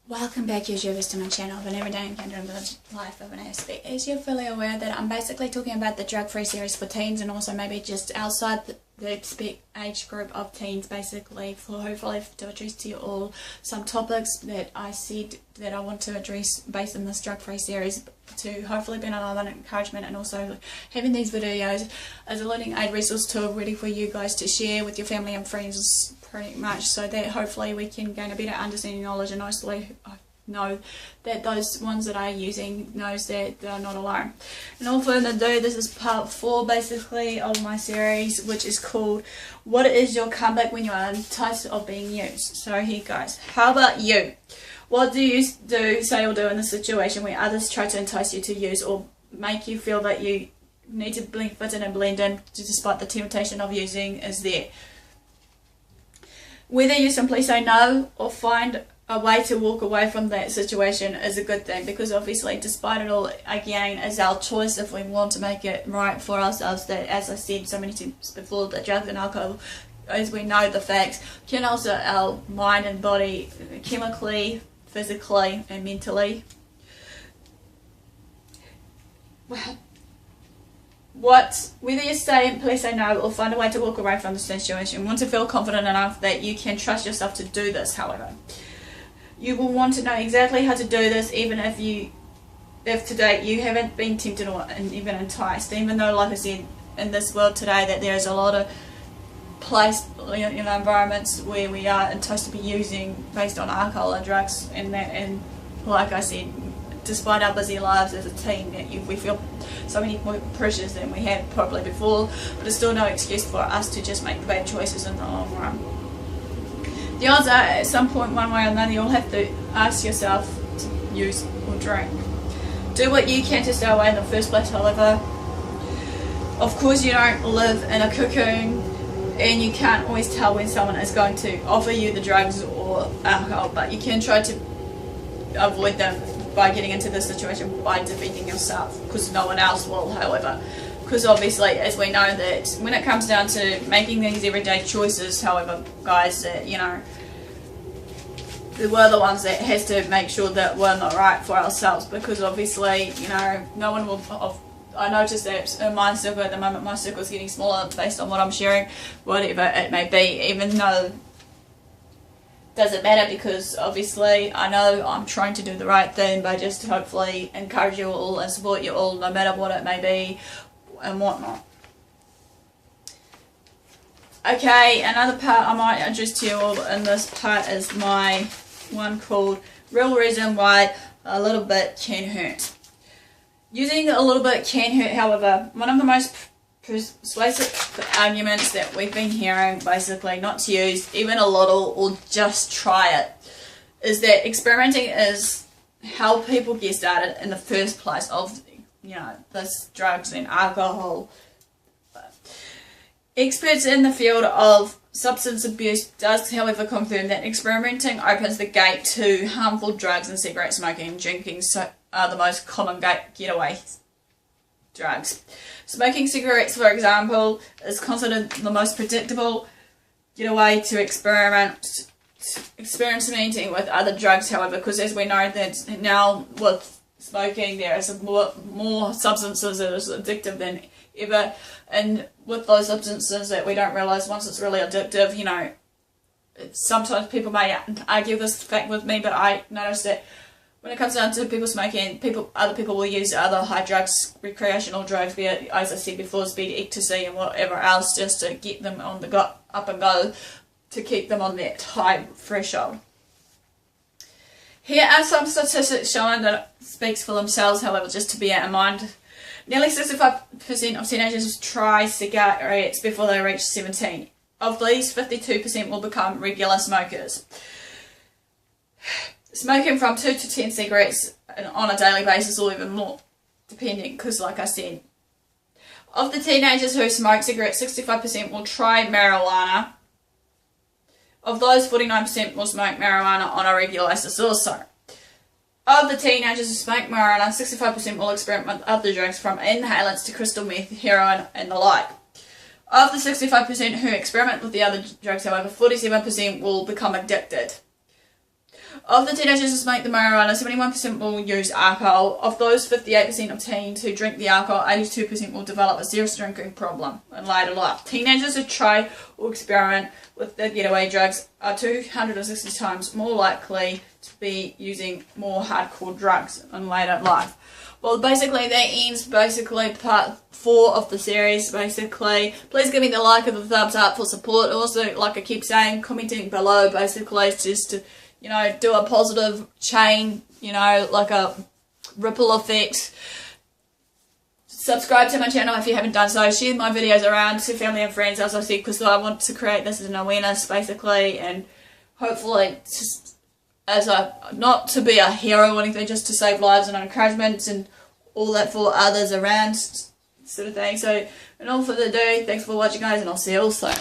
Welcome back, YouTubers, to my channel of an everyday encounter in the life of an aspect. As you're fully aware that I'm basically talking about the drug-free series for teens and also maybe just outside the age group of teens, basically, for hopefully to address to you all some topics that I said that I want to address based on this drug-free series, to hopefully be another encouragement, and also having these videos as a learning aid resource tool ready for you guys to share with your family and friends, pretty much, so that hopefully we can gain a better understanding, knowledge, and also I know that those ones that are using knows that they're not alone. And all further ado, this is part 4 basically of my series, which is called What is Your Comeback When You Are Enticed of Being Used? So here goes. How about you? What do you say or do in the situation where others try to entice you to use or make you feel that you need to fit in and blend in despite the temptation of using is there? Whether you simply say no or find a way to walk away from that situation is a good thing, because obviously despite it all, again, is our choice if we want to make it right for ourselves. That, as I said so many times before, that drugs and alcohol, as we know the facts, can also our mind and body chemically, physically and mentally. Whether you please say no or find a way to walk away from the situation, want to feel confident enough that you can trust yourself to do this. However, you will want to know exactly how to do this, even if to date you haven't been tempted or even enticed. Even though, like I said, in this world today, that there is a lot of environments where we are enticed to be using based on alcohol and drugs, and like I said, despite our busy lives as a teen, that we feel so many more pressures than we had probably before, but it's still no excuse for us to just make bad choices in the long run. The odds are, at some point, one way or another, you'll have to ask yourself to use or drink. Do what you can to stay away in the first place, however. Of course, you don't live in a cocoon, and you can't always tell when someone is going to offer you the drugs or alcohol, but you can try to avoid them by getting into this situation by defeating yourself, because no one else will, however. Because obviously, as we know, that when it comes down to making these everyday choices, however, guys, that, we're the ones that has to make sure that we're not right for ourselves, because obviously, no one will. I noticed that in my circle at the moment, my circle is getting smaller based on what I'm sharing, whatever it may be, even though doesn't matter, because obviously I know I'm trying to do the right thing by just hopefully encourage you all and support you all, no matter what it may be and whatnot. Okay, another part I might address to you all in this part is my one called Real Reason Why a Little Bit Can Hurt. Using a little bit can hurt, however, one of the most persuasive arguments that we've been hearing, basically, not to use even a little or just try it, is that experimenting is how people get started in the first place of, this drugs and alcohol. Experts in the field of substance abuse does, however, confirm that experimenting opens the gate to harmful drugs, and cigarette smoking and drinking are the most common getaway drugs. Smoking cigarettes, for example, is considered the most predictable getaway to experimenting with other drugs, however, because as we know that now with smoking there is more substances that is addictive than ever, and with those substances that we don't realise once it's really addictive, sometimes people may argue this fact with me, but I notice that when it comes down to people smoking, other people will use other high drugs, recreational drugs, be it, as I said before, speed, ecstasy and whatever else, just to get them on the up and go, to keep them on that high threshold. Here are some statistics showing that it speaks for themselves, however, just to bear in mind. Nearly 65% of teenagers try cigarettes before they reach 17. Of these, 52% will become regular smokers. Smoking from 2 to 10 cigarettes on a daily basis, or even more, depending, because like I said, of the teenagers who smoke cigarettes, 65% will try marijuana. Of those, 49% will smoke marijuana on a regular basis also. Of the teenagers who smoke marijuana, 65% will experiment with other drugs, from inhalants to crystal meth, heroin and the like. Of the 65% who experiment with the other drugs, however, 47% will become addicted. Of the teenagers who smoke the marijuana, 71% will use alcohol. Of those 58% of teens who drink the alcohol, 82% will develop a serious drinking problem in later life. Teenagers who try or experiment with the getaway drugs are 260 times more likely to be using more hardcore drugs in later life. Well, basically that ends part 4 of the series, basically. Please give me the like and the thumbs up for support. Also, like I keep saying, commenting below, basically, it's just to, you know, do a positive chain, you know, like a ripple effect. Subscribe to my channel if you haven't done so. Share my videos around to family and friends, as I said, because I want to create this as an awareness, basically, and hopefully just not to be a hero or anything, just to save lives and encouragement and all that for others around, sort of thing. So, and all further ado, thanks for watching, guys, and I'll see you all soon.